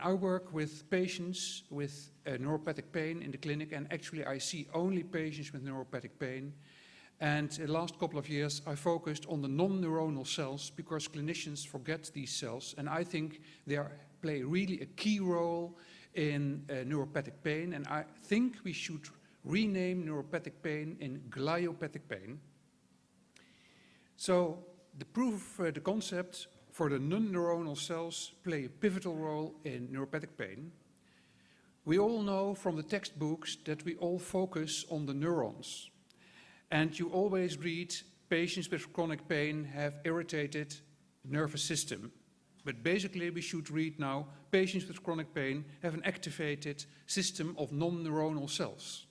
I work with patients with neuropathic pain in the clinic, and actually I see only patients with neuropathic pain. And in the last couple of years I focused on the non-neuronal cells because clinicians forget these cells, and I think they play really a key role in neuropathic pain, and I think we should rename neuropathic pain in gliopathic pain. So the proof of the concept for the non-neuronal cells play a pivotal role in neuropathic pain. We all know from the textbooks that we all focus on the neurons. And you always read patients with chronic pain have irritated nervous system. But basically we should read now patients with chronic pain have an activated system of non-neuronal cells.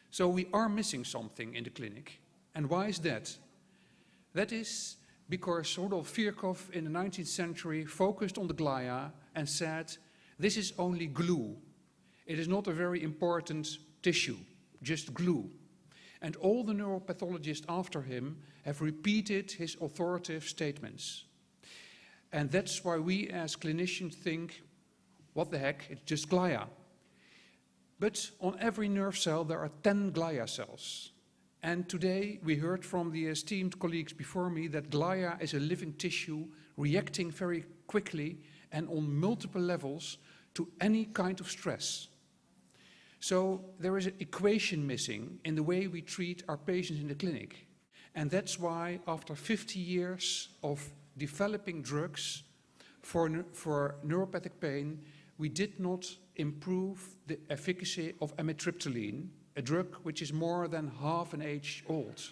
So we are missing something in the clinic. And why is that? That is because Rudolf Virchow in the 19th century focused on the glia and said, this is only glue. It is not a very important tissue, just glue. And all the neuropathologists after him have repeated his authoritative statements. And that's why we as clinicians think, what the heck, it's just glia. But on every nerve cell there are 10 glia cells. And today we heard from the esteemed colleagues before me that glia is a living tissue reacting very quickly and on multiple levels to any kind of stress. So there is an equation missing in the way we treat our patients in the clinic. And that's why after 50 years of developing drugs for neuropathic pain, we did not improve the efficacy of amitriptyline, a drug which is more than half an age old.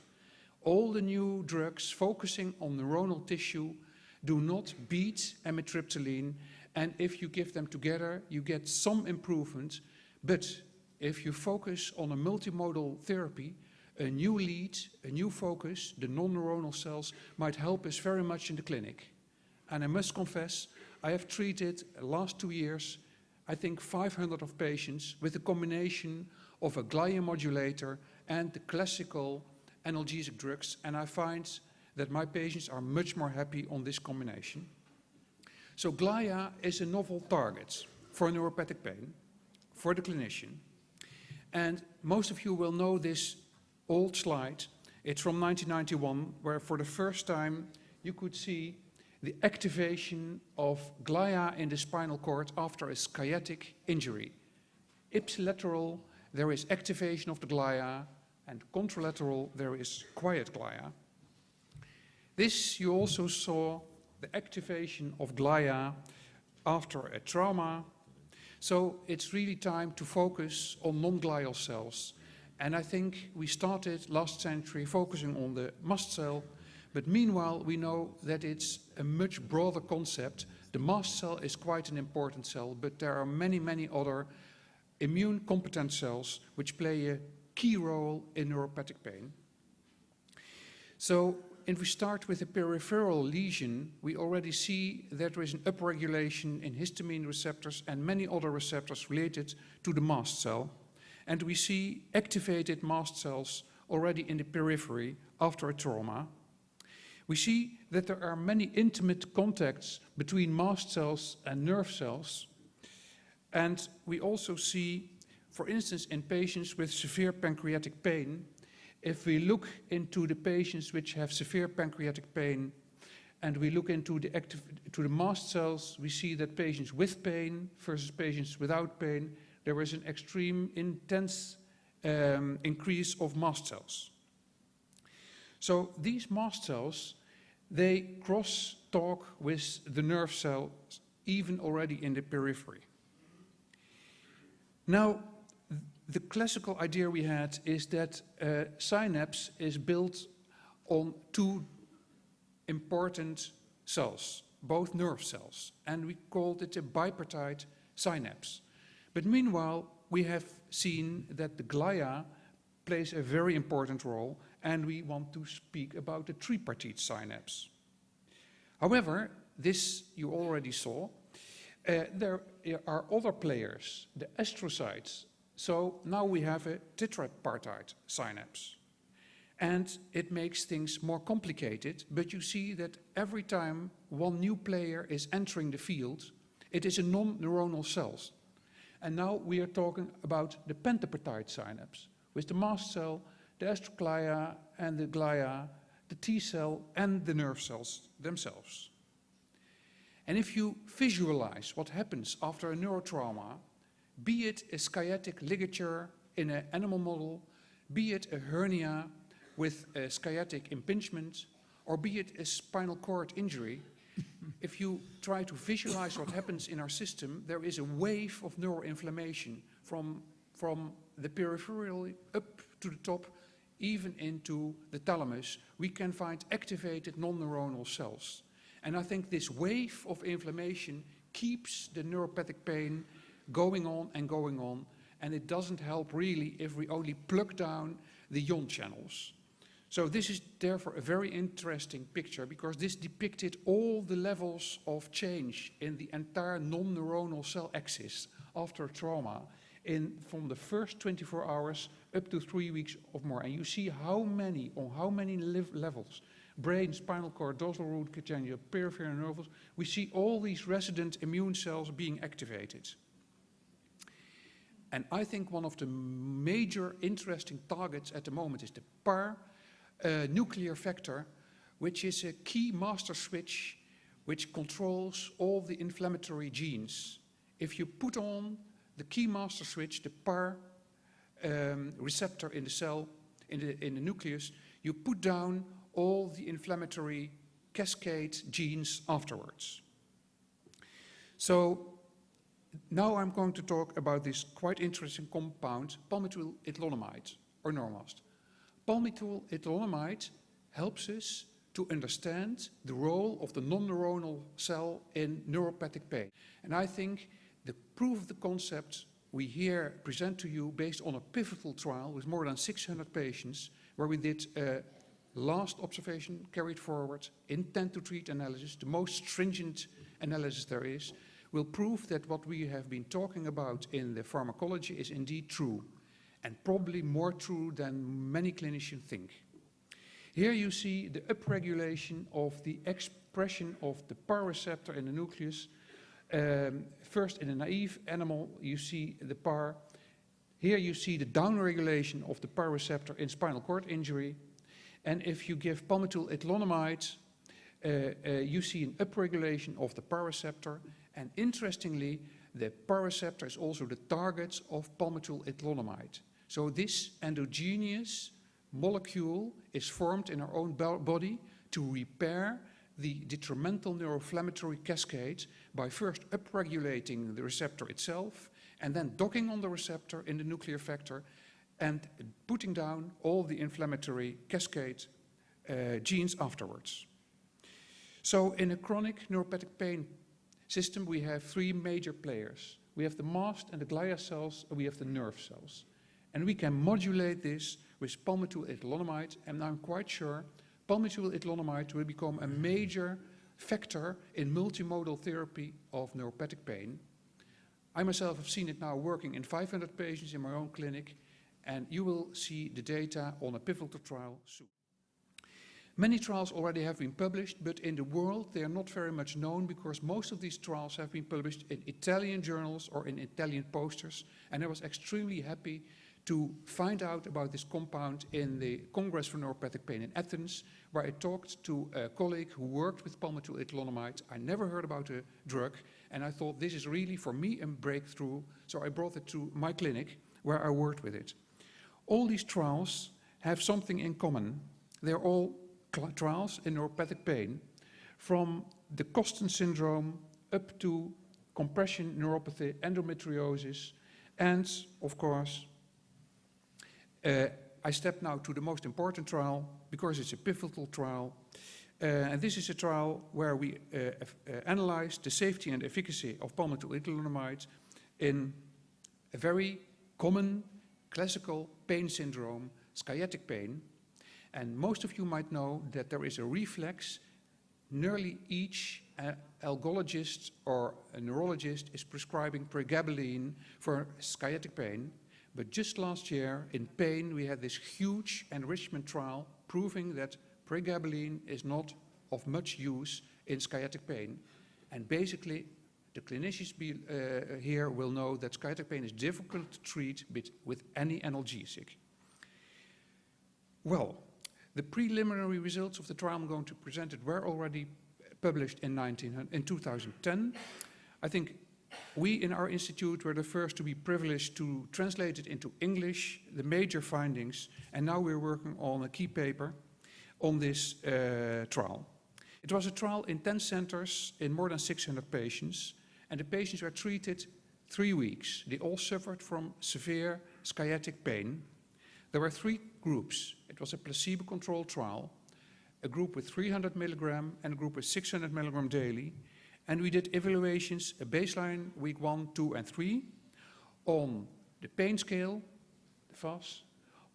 All the new drugs focusing on neuronal tissue do not beat amitriptyline, and if you give them together, you get some improvement. But if you focus on a multimodal therapy, a new lead, a new focus, the non-neuronal cells might help us very much in the clinic. And I must confess, I have treated the last 2 years, I think 500 of patients with a combination of a glia modulator and the classical analgesic drugs, and I find that my patients are much more happy on this combination. So glia is a novel target for neuropathic pain, for the clinician. And most of you will know this old slide. It's from 1991, where for the first time you could see the activation of glia in the spinal cord after a sciatic injury. Ipsilateral, there is activation of the glia, and contralateral, there is quiet glia. This you also saw the activation of glia after a trauma. So it's really time to focus on non-glial cells. And I think we started last century focusing on the mast cell, but meanwhile we know that it's a much broader concept. The mast cell is quite an important cell, but there are many, many other immune competent cells which play a key role in neuropathic pain. So if we start with a peripheral lesion, we already see that there is an upregulation in histamine receptors and many other receptors related to the mast cell. And we see activated mast cells already in the periphery after a trauma. We see that there are many intimate contacts between mast cells and nerve cells. And we also see, for instance, in patients with severe pancreatic pain, if we look into the patients which have severe pancreatic pain and we look into the mast cells, we see that patients with pain versus patients without pain, there is an extreme intense increase of mast cells. So these mast cells, they cross-talk with the nerve cells even already in the periphery. Now, the classical idea we had is that synapse is built on two important cells, both nerve cells, and we called it a bipartite synapse. But meanwhile, we have seen that the glia plays a very important role, and we want to speak about the tripartite synapse. However, this you already saw, there are other players, the astrocytes. So now we have a tetrapartite synapse. And it makes things more complicated, but you see that every time one new player is entering the field, It is a non-neuronal cells. And now we are talking about the pentapeptide synapse, with the mast cell, the astroglia and the glia, the T cell and the nerve cells themselves. And if you visualize what happens after a neurotrauma, be it a sciatic ligature in an animal model, be it a hernia with a sciatic impingement, or be it a spinal cord injury, if you try to visualize what happens in our system, there is a wave of neuroinflammation from the peripheral up to the top, even into the thalamus. We can find activated non-neuronal cells. And I think this wave of inflammation keeps the neuropathic pain going on, and it doesn't help really if we only plug down the ion channels. So this is therefore a very interesting picture, because this depicted all the levels of change in the entire non-neuronal cell axis after trauma from the first 24 hours up to 3 weeks or more. And you see on how many levels, brain, spinal cord, dorsal root ganglia, peripheral nerves, we see all these resident immune cells being activated. And I think one of the major interesting targets at the moment is the PAR nuclear factor, which is a key master switch which controls all the inflammatory genes. If you put on the key master switch, the PAR receptor in the cell, in the nucleus, you put down all the inflammatory cascade genes afterwards. So now I'm going to talk about this quite interesting compound, palmitoylethanolamide, or Normast. Palmitoylethanolamide helps us to understand the role of the non-neuronal cell in neuropathic pain. And I think the proof of the concept we here present to you based on a pivotal trial with more than 600 patients, where we did a last observation carried forward, intent to treat analysis, the most stringent analysis there is, will prove that what we have been talking about in the pharmacology is indeed true, and probably more true than many clinicians think. Here you see the upregulation of the expression of the PAR receptor in the nucleus. First, in a naive animal, you see the PAR. Here you see the downregulation of the PAR receptor in spinal cord injury. And if you give palmitoylethanolamide, you see an upregulation of the PAR receptor. And interestingly, the PAR receptor is also the target of palmitoylethanolamide. So this endogenous molecule is formed in our own body to repair the detrimental neuroinflammatory cascade by first upregulating the receptor itself and then docking on the receptor in the nuclear factor and putting down all the inflammatory cascade genes afterwards. So in a chronic neuropathic pain system, we have three major players. We have the mast and the glia cells, and we have the nerve cells. And we can modulate this with palmitoylethanolamide, and I'm quite sure palmitoylethanolamide will become a major factor in multimodal therapy of neuropathic pain. I myself have seen it now working in 500 patients in my own clinic, and you will see the data on a pivotal trial soon. Many trials already have been published, but in the world they are not very much known because most of these trials have been published in Italian journals or in Italian posters, and I was extremely happy to find out about this compound in the Congress for Neuropathic Pain in Athens, where I talked to a colleague who worked with palmitoylethanolamide. I never heard about a drug, and I thought this is really, for me, a breakthrough, so I brought it to my clinic, where I worked with it. All these trials have something in common. They're all trials in neuropathic pain, from the Costin syndrome up to compression neuropathy, endometriosis, and, of course, I step now to the most important trial because it's a pivotal trial. And this is a trial where we analyzed the safety and efficacy of palmitoylethanolamide in a very common classical pain syndrome, sciatic pain. And most of you might know that there is a reflex. Nearly each algologist or a neurologist is prescribing pregabalin for sciatic pain. But just last year, in pain, we had this huge enrichment trial proving that pregabalin is not of much use in sciatic pain. And basically, the clinicians here will know that sciatic pain is difficult to treat with any analgesic. Well, the preliminary results of the trial I'm going to present were already published in 2010. I think we in our institute were the first to be privileged to translate it into English, the major findings, and now we're working on a key paper on this trial. It was a trial in 10 centers in more than 600 patients, and the patients were treated 3 weeks. They all suffered from severe sciatic pain. There were 3 groups. It was a placebo-controlled trial, a group with 300 milligram and a group with 600 milligram daily. And we did evaluations, a baseline week 1, 2, and 3, on the pain scale, the FAS,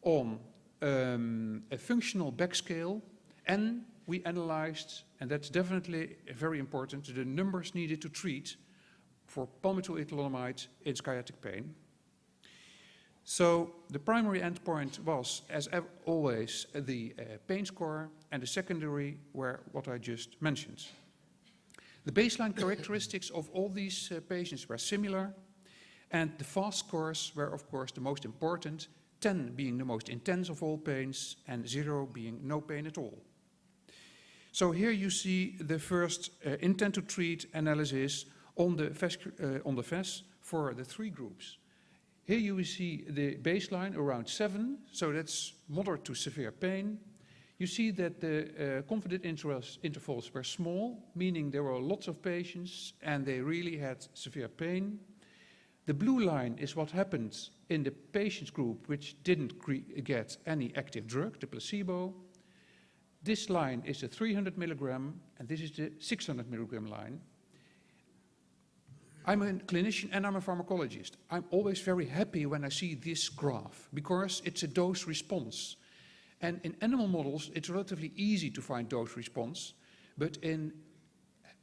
on a functional back scale, and we analyzed, and that's definitely very important, the numbers needed to treat for palmitoylethanolamide in sciatic pain. So the primary endpoint was, as always, the pain score, and the secondary were what I just mentioned. The baseline characteristics of all these patients were similar, and the FAST scores were, of course, the most important, 10 being the most intense of all pains, and 0 being no pain at all. So here you see the first intent to treat analysis on the FAS for the 3 groups. Here you will see the baseline around 7, so that's moderate to severe pain. You see that the confidence intervals were small, meaning there were lots of patients and they really had severe pain. The blue line is what happened in the patients group which didn't get any active drug, the placebo. This line is the 300 milligram and this is the 600 milligram line. I'm a clinician and I'm a pharmacologist. I'm always very happy when I see this graph because it's a dose response. And in animal models, it's relatively easy to find dose response, but in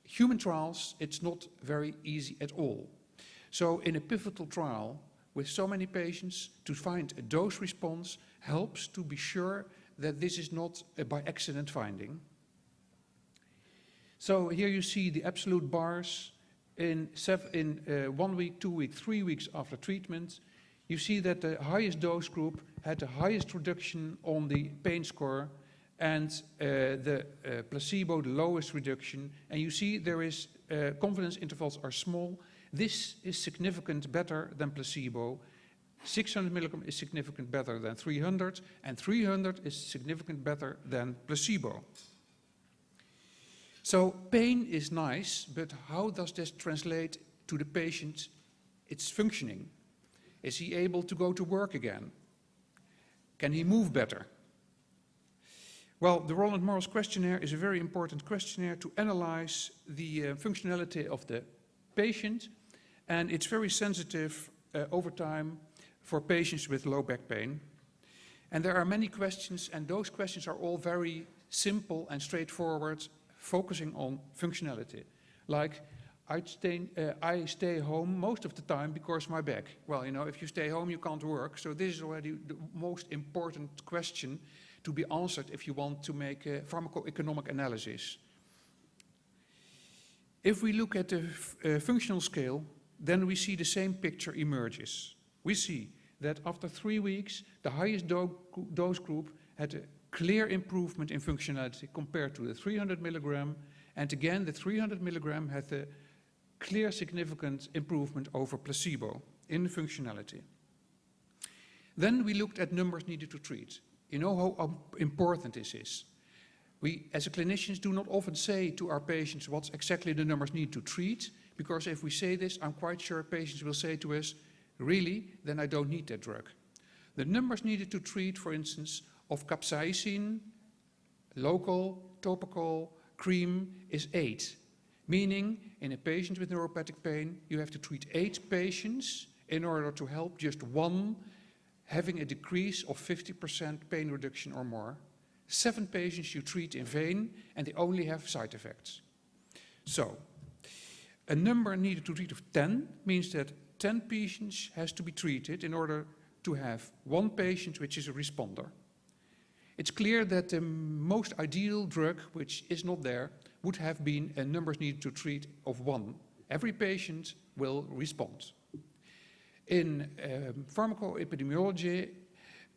human trials, it's not very easy at all. So in a pivotal trial with so many patients, to find a dose response helps to be sure that this is not a by accident finding. So here you see the absolute bars in 1 week, 2 weeks, 3 weeks after treatment. You see that the highest dose group had the highest reduction on the pain score and the placebo the lowest reduction. And you see there is confidence intervals are small. This is significant better than placebo. 600 milligram is significant better than 300 and 300 is significant better than placebo. So pain is nice, but how does this translate to the patient? It's functioning. Is he able to go to work again? Can he move better? Well, the Roland Morris questionnaire is a very important questionnaire to analyze the functionality of the patient, and it's very sensitive over time for patients with low back pain. And there are many questions, and those questions are all very simple and straightforward, focusing on functionality. Like, I stay home most of the time because my back. Well, you know, if you stay home, you can't work. So this is already the most important question to be answered if you want to make a pharmacoeconomic analysis. If we look at the functional scale, then we see the same picture emerges. We see that after 3 weeks, the highest dose group had a clear improvement in functionality compared to the 300 milligram. And again, the 300 milligram had a clear significant improvement over placebo in functionality. Then we looked at numbers needed to treat. You know how important this is. We, as a clinicians, do not often say to our patients what's exactly the numbers need to treat, because if we say this, I'm quite sure patients will say to us, really, then I don't need that drug. The numbers needed to treat, for instance, of capsaicin, local, topical, cream is 8. Meaning, in a patient with neuropathic pain, you have to treat 8 patients in order to help just 1 having a decrease of 50% pain reduction or more. 7 patients you treat in vain, and they only have side effects. So, a number needed to treat of 10 means that 10 patients has to be treated in order to have 1 patient which is a responder. It's clear that the most ideal drug, which is not there, would have been a numbers needed to treat of 1. Every patient will respond. In pharmacoepidemiology,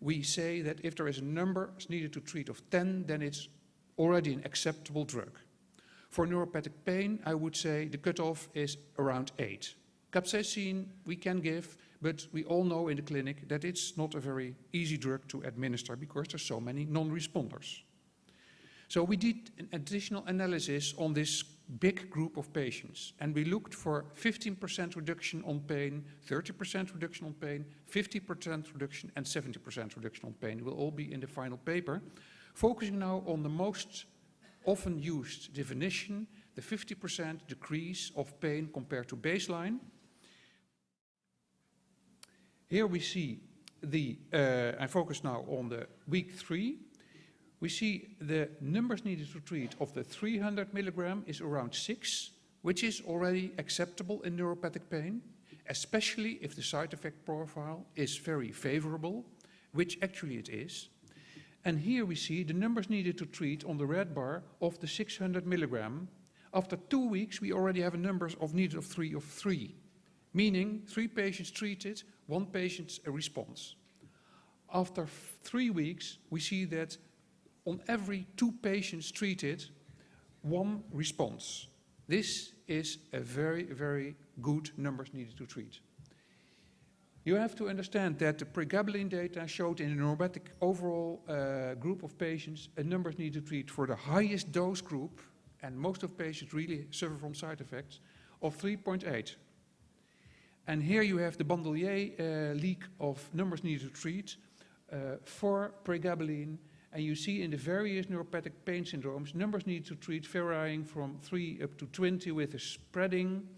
we say that if there is a number needed to treat of 10, then it's already an acceptable drug. For neuropathic pain, I would say the cutoff is around 8. Capsaicin we can give, but we all know in the clinic that it's not a very easy drug to administer because there's so many non-responders. So we did an additional analysis on this big group of patients, and we looked for 15% reduction on pain, 30% reduction on pain, 50% reduction, and 70% reduction on pain. It will all be in the final paper. Focusing now on the most often used definition, the 50% decrease of pain compared to baseline. Here we see I focus now on the week 3. We see the numbers needed to treat of the 300 milligram is around 6, which is already acceptable in neuropathic pain, especially if the side effect profile is very favorable, which actually it is. And here we see the numbers needed to treat on the red bar of the 600 milligram. After 2 weeks, we already have a number of needed of 3, meaning 3 patients treated, 1 patient a response. After 3 weeks, we see that on every 2 patients treated, 1 response. This is a very, very good numbers needed to treat. You have to understand that the pregabalin data showed in a neuropathic overall group of patients a numbers needed to treat for the highest dose group, and most of patients really suffer from side effects, of 3.8. And here you have the Bandelier leak of numbers needed to treat for pregabalin. And you see in the various neuropathic pain syndromes, numbers needed to treat varying from 3 up to 20 with a spreading.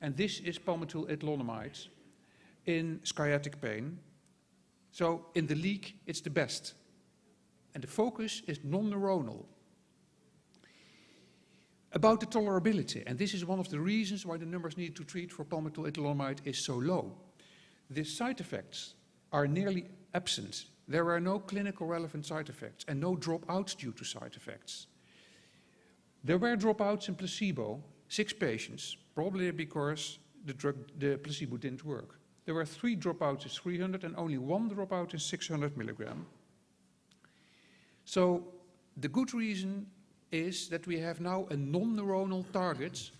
And this is palmitoylethanolamide in sciatic pain. So in the leak, it's the best. And the focus is non-neuronal. About the tolerability, and this is one of the reasons why the numbers needed to treat for palmitoylethanolamide is so low. The side effects are nearly absent. There are no clinical relevant side effects and no dropouts due to side effects. There were dropouts in placebo, 6 patients, probably because the placebo didn't work. There were 3 dropouts in 300 and only 1 dropout in 600 milligram. So the good reason is that we have now a non-neuronal target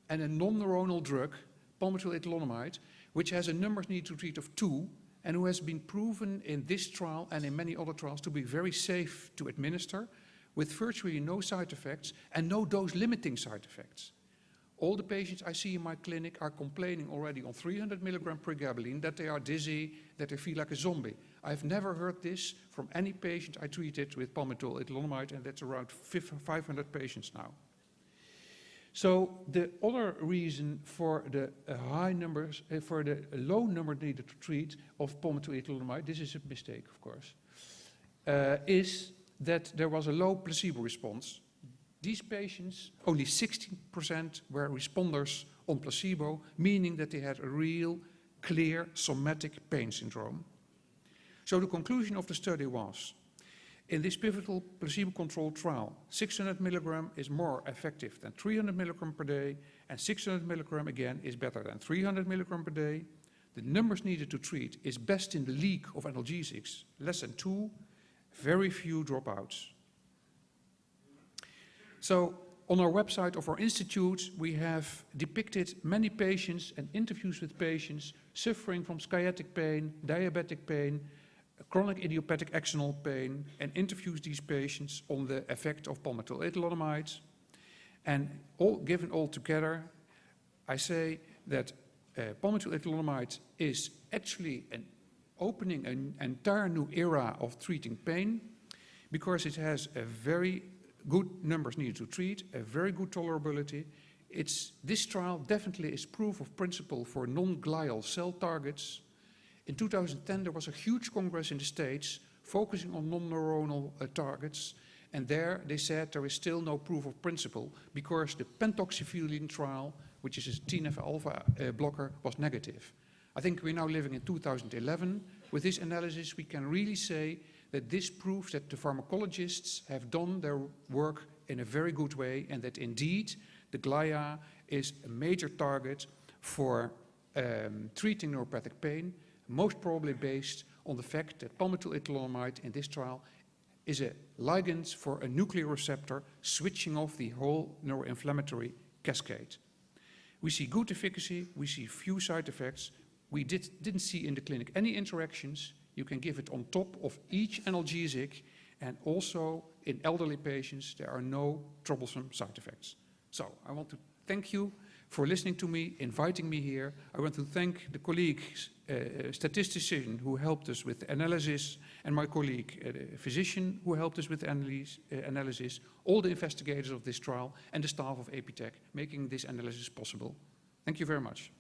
and a non-neuronal drug, palmitoylethanolamide, which has a numbers needed to treat of 2, and who has been proven in this trial and in many other trials to be very safe to administer, with virtually no side effects and no dose-limiting side effects. All the patients I see in my clinic are complaining already on 300 milligram pregabalin that they are dizzy, that they feel like a zombie. I've never heard this from any patient I treated with palmitoylethanolamide, and that's around 500 patients now. So the other reason for the high numbers, for the low number needed to treat of palmitoylethanolamide, this is a mistake, of course, is that there was a low placebo response. These patients, only 16% were responders on placebo, meaning that they had a real, clear somatic pain syndrome. So the conclusion of the study was, in this pivotal placebo-controlled trial, 600 milligram is more effective than 300 milligram per day, and 600 milligram again is better than 300 milligram per day. The numbers needed to treat is best in the league of analgesics, less than 2, very few dropouts. So on our website of our institute, we have depicted many patients and interviews with patients suffering from sciatic pain, diabetic pain, chronic idiopathic axonal pain, and interviews these patients on the effect of palmitoylethanolamide. And given all together, I say that palmitoylethanolamide is actually opening an entire new era of treating pain, because it has a very good numbers needed to treat, a very good tolerability. This trial definitely is proof of principle for non-glial cell targets. In 2010, there was a huge congress in the States focusing on non-neuronal targets, and there they said there is still no proof of principle because the pentoxifylline trial, which is a TNF-alpha blocker, was negative. I think we're now living in 2011. With this analysis, we can really say that this proves that the pharmacologists have done their work in a very good way, and that indeed the glia is a major target for treating neuropathic pain, most probably based on the fact that palmitoylethanolamide in this trial is a ligand for a nuclear receptor switching off the whole neuroinflammatory cascade. We see good efficacy, we see few side effects. We didn't see in the clinic any interactions. You can give it on top of each analgesic, and also in elderly patients there are no troublesome side effects. So I want to thank you for listening to me, inviting me here. I want to thank the colleagues, statistician who helped us with the analysis, and my colleague, physician who helped us with the analysis, all the investigators of this trial, and the staff of APTech making this analysis possible. Thank you very much.